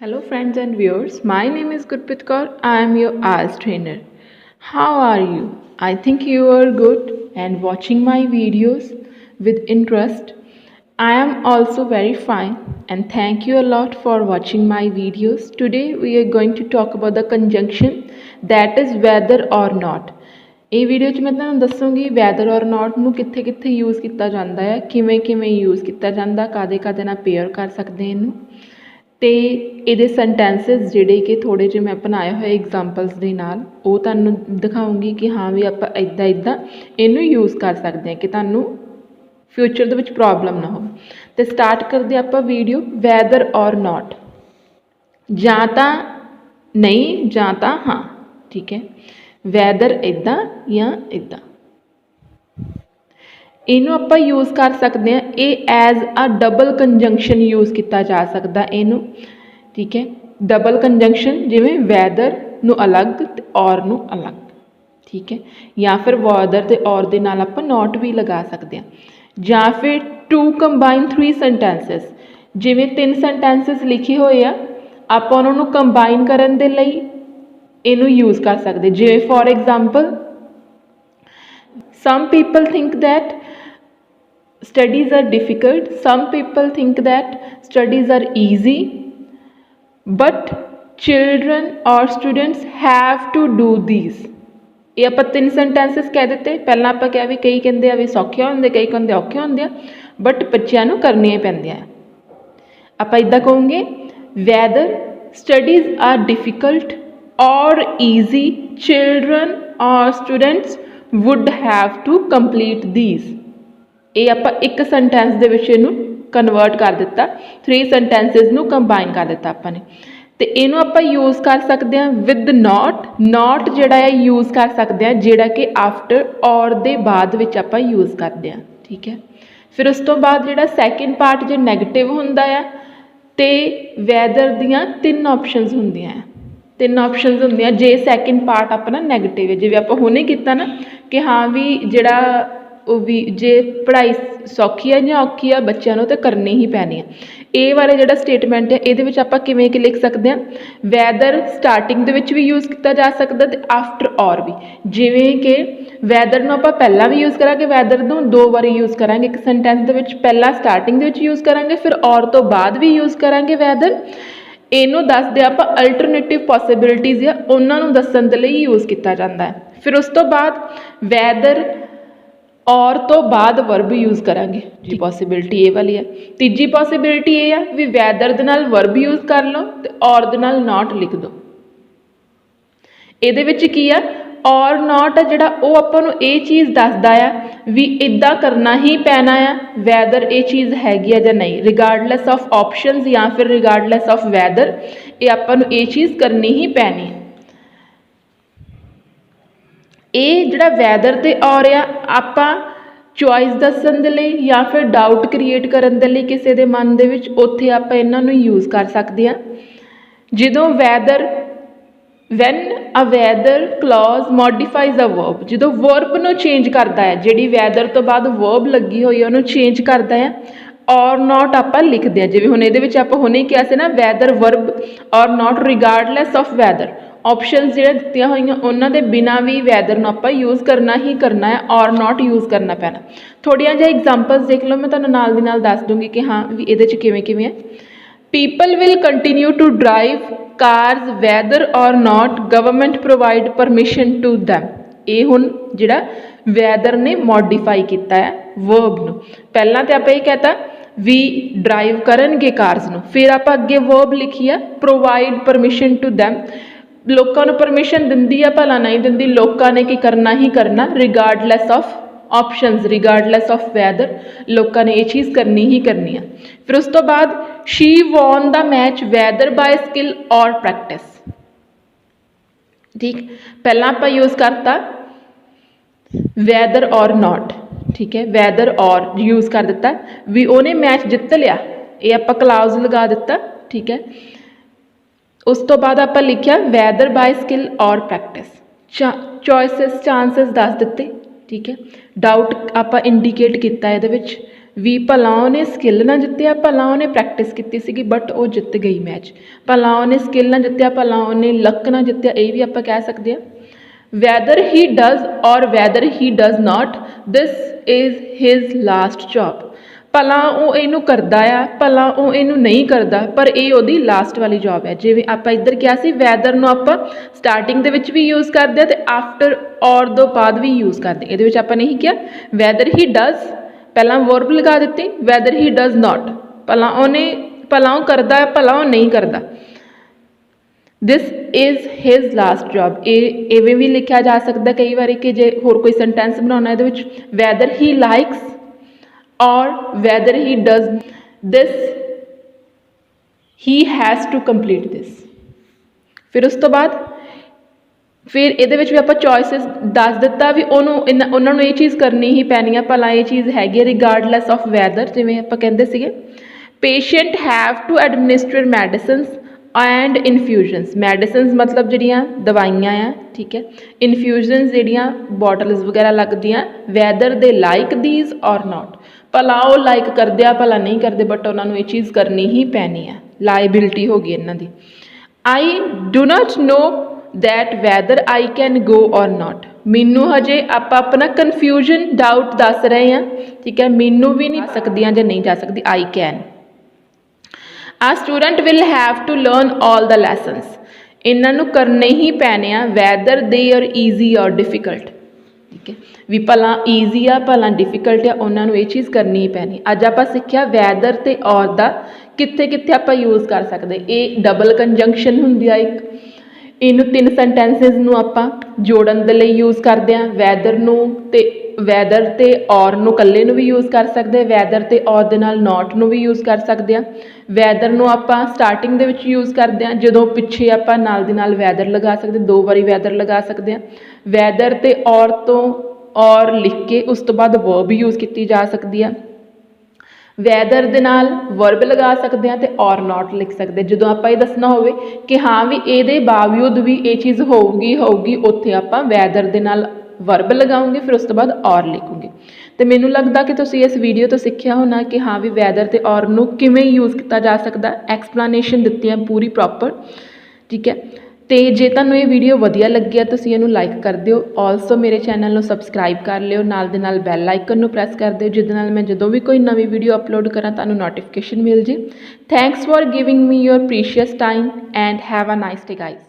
Hello friends and viewers, my name is Gurpreet Kaur. I am your IELTS trainer. How are you? I think you are good and watching my videos with interest. I am also very fine and thank you a lot for watching my videos. Today we are going to talk about the conjunction that is whether or not. ਇਹ video 'ਚ ਮੈਂ ਤੁਹਾਨੂੰ ਦੱਸੂਗੀ weather or ਨਾਟ ਨੂੰ ਕਿੱਥੇ ਕਿੱਥੇ use ਕੀਤਾ ਜਾਂਦਾ ਹੈ, ਕਿਵੇਂ ਕਿਵੇਂ ਯੂਜ਼ ਕੀਤਾ ਜਾਂਦਾ, ਕਾਦੇ ਕਾਦੇ ਨਾਲ ਪੇਅਰ ਕਰ ਸਕਦੇ ਇਹਨੂੰ, ਅਤੇ ਇਹਦੇ ਸੈਂਟੈਂਸਿਸ ਜਿਹੜੇ ਕਿ ਥੋੜ੍ਹੇ ਜਿਹੇ ਮੈਂ ਬਣਾਏ ਹੋਏ ਐਗਜ਼ਾਮਪਲਸ ਦੇ ਨਾਲ ਉਹ ਤੁਹਾਨੂੰ ਦਿਖਾਊਂਗੀ ਕਿ ਹਾਂ ਵੀ ਆਪਾਂ ਇੱਦਾਂ ਇੱਦਾਂ ਇਹਨੂੰ ਯੂਜ਼ ਕਰ ਸਕਦੇ ਹਾਂ ਕਿ ਤੁਹਾਨੂੰ ਫਿਊਚਰ ਦੇ ਵਿੱਚ ਪ੍ਰੋਬਲਮ ਨਾ ਹੋਵੇ। ਅਤੇ ਸਟਾਰਟ ਕਰਦੇ ਆਪਾਂ ਵੀਡੀਓ ਵੈਦਰ ਔਰ ਨਾਟ, ਜਾਂ ਤਾਂ ਨਹੀਂ ਜਾਂ ਤਾਂ ਹਾਂ, ਠੀਕ ਹੈ। ਵੈਦਰ ਇੱਦਾਂ ਜਾਂ ਇੱਦਾਂ, ਇਹਨੂੰ ਆਪਾਂ ਯੂਜ਼ ਕਰ ਸਕਦੇ ਹਾਂ। ਇਹ ਐਜ਼ ਅ ਡਬਲ ਕੰਜੰਕਸ਼ਨ ਯੂਜ਼ ਕੀਤਾ ਜਾ ਸਕਦਾ ਇਹਨੂੰ, ਠੀਕ ਹੈ। ਡਬਲ ਕੰਜੰਕਸ਼ਨ ਜਿਵੇਂ ਵੈਦਰ ਨੂੰ ਅਲੱਗ ਅਤੇ ਔਰ ਨੂੰ ਅਲੱਗ, ਠੀਕ ਹੈ। ਜਾਂ ਫਿਰ ਵੈਦਰ ਅਤੇ ਔਰ ਦੇ ਨਾਲ ਆਪਾਂ ਨੋਟ ਵੀ ਲਗਾ ਸਕਦੇ ਹਾਂ। ਜਾਂ ਫਿਰ ਟੂ ਕੰਬਾਈਨ 3 ਸੈਂਟੈਂਸਿਸ, ਜਿਵੇਂ 3 ਸੈਂਟੈਂਸਿਸ ਲਿਖੇ ਹੋਏ ਆ, ਆਪਾਂ ਉਹਨਾਂ ਨੂੰ ਕੰਬਾਈਨ ਕਰਨ ਦੇ ਲਈ ਇਹਨੂੰ ਯੂਜ਼ ਕਰ ਸਕਦੇ। ਜਿਵੇਂ for example, some people think that studies are difficult, some people think that studies are easy, but children or students have to do these। ਇਹ ਆਪਾਂ 3 ਸੈਂਟੈਂਸਿਸ ਕਹਿ ਦਿੱਤੇ। ਪਹਿਲਾਂ ਆਪਾਂ ਕਿਹਾ ਵੀ ਕਈ ਕਹਿੰਦੇ ਆ ਵੀ ਸੌਖੇ ਹੁੰਦੇ, ਕਈ ਕਹਿੰਦੇ ਔਖੇ ਹੁੰਦੇ ਆ, ਬਟ ਬੱਚਿਆਂ ਨੂੰ ਕਰਨੀਆਂ ਪੈਂਦੀਆਂ। ਆਪਾਂ ਇੱਦਾਂ ਕਹੋਗੇ whether studies are difficult or easy, children or students would have to complete these। ਇਹ ਆਪਾਂ ਇੱਕ ਸੈਂਟੈਂਸ ਦੇ ਵਿੱਚ ਇਹਨੂੰ ਕਨਵਰਟ ਕਰ ਦਿੱਤਾ, 3 ਸੈਂਟੈਂਸਿਸ ਨੂੰ ਕੰਬਾਈਨ ਕਰ ਦਿੱਤਾ ਆਪਾਂ ਨੇ। ਅਤੇ ਇਹਨੂੰ ਆਪਾਂ ਯੂਜ਼ ਕਰ ਸਕਦੇ ਹਾਂ ਵਿਦ ਨਾਟ। ਨਾਟ ਜਿਹੜਾ ਹੈ ਯੂਜ਼ ਕਰ ਸਕਦੇ ਹਾਂ ਜਿਹੜਾ ਕਿ ਆਫਟਰ ਔਰ ਦੇ ਬਾਅਦ ਵਿੱਚ ਆਪਾਂ ਯੂਜ਼ ਕਰਦੇ ਹਾਂ, ਠੀਕ ਹੈ। ਫਿਰ ਉਸ ਤੋਂ ਬਾਅਦ ਜਿਹੜਾ ਸੈਕਿੰਡ ਪਾਰਟ ਜੇ ਨੈਗੇਟਿਵ ਹੁੰਦਾ ਆ, ਅਤੇ ਵੈਦਰ ਦੀਆਂ 3 ਆਪਸ਼ਨਸ ਹੁੰਦੀਆਂ ਆ, 3 ਆਪਸ਼ਨਸ ਹੁੰਦੀਆਂ ਜੇ ਸੈਕਿੰਡ ਪਾਰਟ ਆਪਣਾ ਨੈਗੇਟਿਵ ਹੈ। ਜਿਵੇਂ ਆਪਾਂ ਹੁਣੇ ਕੀਤਾ ਨਾ ਕਿ ਹਾਂ ਵੀ ਜਿਹੜਾ ਉਹ ਵੀ ਜੇ ਪੜ੍ਹਾਈ ਸੌਖੀ ਹੈ ਜਾਂ ਔਖੀ ਆ, ਬੱਚਿਆਂ ਨੂੰ ਤਾਂ ਕਰਨੀ ਹੀ ਪੈਣੀ ਹੈ। ਇਹ ਵਾਲੇ ਜਿਹੜਾ ਸਟੇਟਮੈਂਟ ਹੈ ਇਹਦੇ ਵਿੱਚ ਆਪਾਂ ਕਿਵੇਂ ਕਿ ਲਿਖ ਸਕਦੇ ਹਾਂ, ਵੈਦਰ ਸਟਾਰਟਿੰਗ ਦੇ ਵਿੱਚ ਵੀ ਯੂਜ਼ ਕੀਤਾ ਜਾ ਸਕਦਾ ਅਤੇ ਆਫਟਰ ਔਰ ਵੀ। ਜਿਵੇਂ ਕਿ ਵੈਦਰ ਨੂੰ ਆਪਾਂ ਪਹਿਲਾਂ ਵੀ ਯੂਜ਼ ਕਰਾਂਗੇ, ਵੈਦਰ ਨੂੰ 2 ਵਾਰੀ ਯੂਜ਼ ਕਰਾਂਗੇ ਇੱਕ ਸੈਂਟੈਂਸ ਦੇ ਵਿੱਚ, ਪਹਿਲਾਂ ਸਟਾਰਟਿੰਗ ਦੇ ਵਿੱਚ ਯੂਜ਼ ਕਰਾਂਗੇ, ਫਿਰ ਔਰ ਤੋਂ ਬਾਅਦ ਵੀ ਯੂਜ਼ ਕਰਾਂਗੇ ਵੈਦਰ। ਇਹਨੂੰ ਦੱਸਦੇ ਆਪਾਂ ਅਲਟਰਨੇਟਿਵ ਪੋਸੀਬਿਲਿਟੀਜ਼ ਆ, ਉਹਨਾਂ ਨੂੰ ਦੱਸਣ ਦੇ ਲਈ ਯੂਜ਼ ਕੀਤਾ ਜਾਂਦਾ ਹੈ। ਫਿਰ ਉਸ ਤੋਂ ਬਾਅਦ ਵੈਦਰ ਔਰ ਤੋਂ ਬਾਅਦ ਵਰਬ ਯੂਜ਼ ਕਰਾਂਗੇ। ਜੀ ਪੋਸੀਬਿਲਿਟੀ ਇਹ ਵਾਲੀ ਹੈ। ਤੀਜੀ ਪੋਸੀਬਿਲਿਟੀ ਇਹ ਆ ਵੀ ਵੈਦਰ ਦੇ ਨਾਲ ਵਰਬ ਯੂਜ਼ ਕਰ ਲਓ ਅਤੇ ਔਰ ਦੇ ਨਾਲ ਨਾਟ ਲਿਖ ਦਿਓ। ਇਹਦੇ ਵਿੱਚ ਕੀ ਆ, ਔਰ ਨਾਟ ਆ ਜਿਹੜਾ ਉਹ ਆਪਾਂ ਨੂੰ ਇਹ ਚੀਜ਼ ਦੱਸਦਾ ਆ ਵੀ ਇੱਦਾਂ ਕਰਨਾ ਹੀ ਪੈਣਾ ਆ, ਵੈਦਰ ਇਹ ਚੀਜ਼ ਹੈਗੀ ਆ ਜਾਂ ਨਹੀਂ, ਰਿਗਾਰਡਲੈਸ ਆਫ ਆਪਸ਼ਨਸ ਜਾਂ ਫਿਰ ਰਿਗਾਰਡਲੈਸ ਆਫ ਵੈਦਰ, ਇਹ ਆਪਾਂ ਨੂੰ ਇਹ ਚੀਜ਼ ਕਰਨੀ ਹੀ ਪੈਣੀ ਹੈ। ਇਹ ਜਿਹੜਾ ਵੈਦਰ ਅਤੇ ਔਰ ਆ, ਆਪਾਂ ਚੋਇਸ ਦੱਸਣ ਦੇ ਲਈ ਜਾਂ ਫਿਰ ਡਾਊਟ ਕ੍ਰੀਏਟ ਕਰਨ ਦੇ ਲਈ ਕਿਸੇ ਦੇ ਮਨ ਦੇ ਵਿੱਚ, ਉੱਥੇ ਆਪਾਂ ਇਹਨਾਂ ਨੂੰ ਯੂਜ਼ ਕਰ ਸਕਦੇ ਹਾਂ। ਜਦੋਂ weather when a weather clause ਮੋਡੀਫਾਈਜ਼ a verb, ਜਦੋਂ ਵਰਬ ਨੂੰ ਚੇਂਜ ਕਰਦਾ ਹੈ, ਜਿਹੜੀ ਵੈਦਰ ਤੋਂ ਬਾਅਦ ਵਰਬ ਲੱਗੀ ਹੋਈ ਹੈ ਉਹਨੂੰ ਚੇਂਜ ਕਰਦਾ ਹੈ, ਔਰ ਨਾਟ ਆਪਾਂ ਲਿਖਦੇ ਹਾਂ। ਜਿਵੇਂ ਹੁਣ ਇਹਦੇ ਵਿੱਚ ਆਪਾਂ ਹੁਣੇ ਕਿਹਾ ਸੀ ਨਾ ਵੈਦਰ ਵਰਬ ਔਰ ਨਾਟ ਰਿਗਾਰਡਲੈਸ ਆਫ ਵੈਦਰ, ਆਪਸ਼ਨਸ ਜਿਹੜੀਆਂ ਦਿੱਤੀਆਂ ਹੋਈਆਂ ਉਹਨਾਂ ਦੇ ਬਿਨਾਂ ਵੀ ਵੈਦਰ ਨੂੰ ਆਪਾਂ ਯੂਜ਼ ਕਰਨਾ ਹੀ ਕਰਨਾ ਹੈ, ਔਰ ਨਾਟ ਯੂਜ਼ ਕਰਨਾ ਪੈਣਾ। ਥੋੜ੍ਹੀਆਂ ਜਿਹਾ ਐਗਜ਼ਾਮਪਲਸ ਦੇਖ ਲਓ, ਮੈਂ ਤੁਹਾਨੂੰ ਨਾਲ ਦੀ ਨਾਲ ਦੱਸ ਦੂੰਗੀ ਕਿ ਹਾਂ ਵੀ ਇਹਦੇ 'ਚ ਕਿਵੇਂ ਕਿਵੇਂ ਹੈ। People will continue to drive cars whether or not government provide permission to them. ਇਹ ਹੁਣ ਜਿਹੜਾ ਵੈਦਰ ਨੇ ਮੋਡੀਫਾਈ ਕੀਤਾ ਹੈ ਵਰਬ ਨੂੰ। ਪਹਿਲਾਂ ਤਾਂ ਆਪਾਂ ਇਹ ਕਹਿਤਾ ਵੀ ਡਰਾਈਵ ਕਰਨਗੇ ਕਾਰਸ ਨੂੰ, ਫਿਰ ਆਪਾਂ ਅੱਗੇ ਵਰਬ ਲਿਖੀ ਆ ਪ੍ਰੋਵਾਈਡ ਪਰਮਿਸ਼ਨ ਟੂ ਦੈਮ। ਲੋਕਾਂ ਨੂੰ ਪਰਮਿਸ਼ਨ ਦਿੰਦੀ ਆ ਭਲਾ ਨਹੀਂ ਦਿੰਦੀ, ਲੋਕਾਂ ਨੇ ਕੀ ਕਰਨਾ ਹੀ ਕਰਨਾ, regardless of options, regardless of weather, ਲੋਕਾਂ ਨੇ ਇਹ ਚੀਜ਼ ਕਰਨੀ ਹੀ ਕਰਨੀ ਆ। ਫਿਰ ਉਸ ਤੋਂ ਬਾਅਦ ਸ਼ੀ ਵੌਨ ਦਾ ਮੈਚ ਵੈਦਰ ਬਾਏ ਸਕਿੱਲ ਔਰ ਪ੍ਰੈਕਟਿਸ, ਠੀਕ। ਪਹਿਲਾਂ ਆਪਾਂ ਯੂਜ਼ ਕਰਤਾ ਵੈਦਰ ਔਰ ਨਾਟ, ਠੀਕ ਹੈ। ਵੈਦਰ ਔਰ ਯੂਜ਼ ਕਰ ਦਿੱਤਾ ਵੀ ਉਹਨੇ ਮੈਚ ਜਿੱਤ ਲਿਆ, ਇਹ ਆਪਾਂ ਕਲਾਉਜ਼ ਲਗਾ ਦਿੱਤਾ, ਠੀਕ ਹੈ। ਉਸ ਤੋਂ ਬਾਅਦ ਆਪਾਂ ਲਿਖਿਆ ਵੈਦਰ ਬਾਏ ਸਕਿੱਲ ਔਰ ਪ੍ਰੈਕਟਿਸ, ਚੋਇਸਿਸ ਚਾਂਸਿਸ ਦੱਸ ਦਿੱਤੇ, ਠੀਕ ਹੈ। ਡਾਊਟ ਆਪਾਂ ਇੰਡੀਕੇਟ ਕੀਤਾ ਇਹਦੇ ਵਿੱਚ ਵੀ ਭਲਾ ਉਹਨੇ ਸਕਿੱਲ ਨਾਲ ਜਿੱਤਿਆ, ਭਲਾ ਉਹਨੇ ਪ੍ਰੈਕਟਿਸ ਕੀਤੀ ਸੀਗੀ ਬਟ ਉਹ ਜਿੱਤ ਗਈ ਮੈਚ। ਭਲਾ ਉਹਨੇ ਸਕਿੱਲ ਨਾਲ ਜਿੱਤਿਆ, ਭਲਾ ਉਹਨੇ ਲੱਕ ਨਾਲ ਜਿੱਤਿਆ, ਇਹ ਵੀ ਆਪਾਂ ਕਹਿ ਸਕਦੇ ਹਾਂ। whether he does or whether he does not, this is his last job। ਭਲਾ ਉਹ ਇਹਨੂੰ ਕਰਦਾ ਆ, ਭਲਾ ਉਹ ਇਹਨੂੰ ਨਹੀਂ ਕਰਦਾ, ਪਰ ਇਹ ਉਹਦੀ ਲਾਸਟ ਵਾਲੀ ਜੋਬ ਹੈ। ਜਿਵੇਂ ਆਪਾਂ ਇੱਧਰ ਕਿਹਾ ਸੀ ਵੈਦਰ ਨੂੰ ਆਪਾਂ ਸਟਾਰਟਿੰਗ ਦੇ ਵਿੱਚ ਵੀ ਯੂਜ਼ ਕਰਦੇ ਹਾਂ ਅਤੇ ਆਫਟਰ ਔਰ ਤੋਂ ਬਾਅਦ ਵੀ ਯੂਜ਼ ਕਰਦੇ। ਇਹਦੇ ਵਿੱਚ ਆਪਾਂ ਨੇ ਇਹੀ ਕਿਹਾ ਵੈਦਰ ਹੀ ਡਜ਼, ਪਹਿਲਾਂ ਵਰਬ ਲਗਾ ਦਿੱਤੀ, ਵੈਦਰ ਹੀ ਡਜ਼ ਨਾਟ, ਭਲਾ ਉਹ ਕਰਦਾ, ਭਲਾ ਉਹ ਨਹੀਂ ਕਰਦਾ। This is his last job, ਇਹ ਇਵੇਂ ਵੀ ਲਿਖਿਆ ਜਾ ਸਕਦਾ ਕਈ ਵਾਰੀ ਕਿ ਜੇ ਹੋਰ ਕੋਈ ਸੈਂਟੈਂਸ ਬਣਾਉਣਾ ਇਹਦੇ ਵਿੱਚ whether he likes or whether he does this, he has to complete this. ਫਿਰ ਉਸ ਤੋਂ ਬਾਅਦ ਫਿਰ ਇਹਦੇ ਵਿੱਚ ਵੀ ਆਪਾਂ ਚੋਇਸਿਸ ਦੱਸ ਦਿੱਤਾ ਵੀ ਉਹਨਾਂ ਨੂੰ ਇਹ ਚੀਜ਼ ਕਰਨੀ ਹੀ ਪੈਣੀ ਆ, ਭਲਾ ਇਹ ਚੀਜ਼ ਹੈਗੀ ਹੈ ਰਿਗਾਰਡਲੈਸ ਆਫ ਵੈਦਰ। ਜਿਵੇਂ ਆਪਾਂ ਕਹਿੰਦੇ ਸੀਗੇ patient have to administer medicines and infusions, medicines ਮਤਲਬ ਜਿਹੜੀਆਂ ਦਵਾਈਆਂ ਆ, ਠੀਕ ਹੈ, ਇਨਫਿਊਜ਼ਨਸ ਜਿਹੜੀਆਂ ਬੋਟਲਸ ਵਗੈਰਾ ਲੱਗਦੀਆਂ, ਵੈਦਰ ਦੇ ਲਾਈਕ ਦੀਜ਼ ਔਰ ਨਾਟ, ਭਲਾ ਉਹ ਲਾਈਕ ਕਰਦੇ ਆ, ਭਲਾ ਨਹੀਂ ਕਰਦੇ, ਬਟ ਉਹਨਾਂ ਨੂੰ ਇਹ ਚੀਜ਼ ਕਰਨੀ ਹੀ ਪੈਣੀ ਆ, ਲਾਇਬਿਲਿਟੀ ਹੋ ਗਈ ਇਹਨਾਂ ਦੀ। I do not no that weather I can go ਔਰ ਨਾਟ, ਮੈਨੂੰ ਹਜੇ ਆਪਾਂ ਆਪਣਾ ਕਨਫਿਊਜ਼ਨ ਡਾਊਟ ਦੱਸ ਰਹੇ ਹਾਂ, ਠੀਕ ਹੈ, ਮੈਨੂੰ ਵੀ ਨਹੀਂ ਸਕਦੀਆਂ ਜਾਂ ਨਹੀਂ ਜਾ ਸਕਦੀ, I can. A student will have to learn all the lessons, ਇਹਨਾਂ ਨੂੰ ਕਰਨੇ ਹੀ ਪੈਣੇ ਆ, ਵੈਦਰ ਦੇ ਆਰ ਈਜ਼ੀ ਔਰ ਡਿਫੀਕਲਟ, ਠੀਕ ਹੈ, ਵੀ ਭਲਾ ਈਜ਼ੀ ਆ ਭਲਾ ਡਿਫੀਕਲਟ ਆ, ਉਹਨਾਂ ਨੂੰ ਇਹ ਚੀਜ਼ ਕਰਨੀ ਹੀ ਪੈਣੀ। ਅੱਜ ਆਪਾਂ ਸਿੱਖਿਆ ਵੈਦਰ ਅਤੇ ਔਰ ਦਾ ਕਿੱਥੇ ਕਿੱਥੇ ਆਪਾਂ ਯੂਜ਼ ਕਰ ਸਕਦੇ। ਇਹ ਡਬਲ ਕੰਜੰਕਸ਼ਨ ਹੁੰਦੀ ਆ ਇੱਕ, ਇਹਨੂੰ 3 ਸੈਂਟੈਂਸਿਸ ਨੂੰ ਆਪਾਂ ਜੋੜਨ ਦੇ ਲਈ ਯੂਜ਼ ਕਰਦੇ ਹਾਂ। ਵੈਦਰ ਅਤੇ ਔਰ ਨੂੰ ਇਕੱਲੇ ਨੂੰ ਵੀ ਯੂਜ਼ ਕਰ ਸਕਦੇ, ਵੈਦਰ ਅਤੇ ਔਰ ਦੇ ਨਾਲ ਨੋਟ ਨੂੰ ਵੀ ਯੂਜ਼ ਕਰ ਸਕਦੇ ਹਾਂ। ਵੈਦਰ ਨੂੰ ਆਪਾਂ ਸਟਾਰਟਿੰਗ ਦੇ ਵਿੱਚ ਯੂਜ਼ ਕਰਦੇ ਹਾਂ, ਜਦੋਂ ਪਿੱਛੇ ਆਪਾਂ ਨਾਲ ਦੀ ਨਾਲ ਵੈਦਰ ਲਗਾ ਸਕਦੇ, 2 ਵਾਰੀ ਵੈਦਰ ਲਗਾ ਸਕਦੇ ਹਾਂ। ਵੈਦਰ ਅਤੇ ਔਰ ਤੋਂ ਔਰ ਲਿਖ ਕੇ ਉਸ ਤੋਂ ਬਾਅਦ ਵਰਬ ਯੂਜ਼ ਕੀਤੀ ਜਾ ਸਕਦੀ ਆ। ਵੈਦਰ ਦੇ ਨਾਲ ਵਰਬ ਲਗਾ ਸਕਦੇ ਹਾਂ ਅਤੇ ਔਰ ਨੋਟ ਲਿਖ ਸਕਦੇ। ਜਦੋਂ ਆਪਾਂ ਇਹ ਦੱਸਣਾ ਹੋਵੇ ਕਿ ਹਾਂ ਵੀ ਇਹਦੇ ਬਾਵਜੂਦ ਵੀ ਇਹ ਚੀਜ਼ ਹੋਊਗੀ, ਉੱਥੇ ਆਪਾਂ ਵੈਦਰ ਦੇ ਨਾਲ ਵਰਬ ਲਗਾਉਂਗੇ, ਫਿਰ ਉਸ ਤੋਂ ਬਾਅਦ ਔਰ ਲਿਖੂਗੇ। ਅਤੇ ਮੈਨੂੰ ਲੱਗਦਾ ਕਿ ਤੁਸੀਂ ਇਸ ਵੀਡੀਓ ਤੋਂ ਸਿੱਖਿਆ ਹੋਣਾ ਕਿ ਹਾਂ ਵੀ ਵੈਦਰ ਅਤੇ ਔਰ ਨੂੰ ਕਿਵੇਂ ਯੂਜ਼ ਕੀਤਾ ਜਾ ਸਕਦਾ, ਐਕਸਪਲੇਨੇਸ਼ਨ ਦਿੱਤੀ ਹੈ ਪੂਰੀ ਪ੍ਰੋਪਰ, ਠੀਕ ਹੈ। ਅਤੇ ਜੇ ਤੁਹਾਨੂੰ ਇਹ ਵੀਡੀਓ ਵਧੀਆ ਲੱਗਿਆ ਤੁਸੀਂ ਇਹਨੂੰ ਲਾਈਕ ਕਰ ਦਿਓ, ਆਲਸੋ ਮੇਰੇ ਚੈਨਲ ਨੂੰ ਸਬਸਕ੍ਰਾਈਬ ਕਰ ਲਿਓ, ਨਾਲ ਦੇ ਨਾਲ ਬੈਲ ਆਈਕਨ ਨੂੰ ਪ੍ਰੈਸ ਕਰ ਦਿਓ, ਜਿਹਦੇ ਨਾਲ ਮੈਂ ਜਦੋਂ ਵੀ ਕੋਈ ਨਵੀਂ ਵੀਡੀਓ ਅਪਲੋਡ ਕਰਾਂ ਤੁਹਾਨੂੰ ਨੋਟੀਫਿਕੇਸ਼ਨ ਮਿਲ ਜੇ। Thanks for giving me your precious time and have a nice day guys.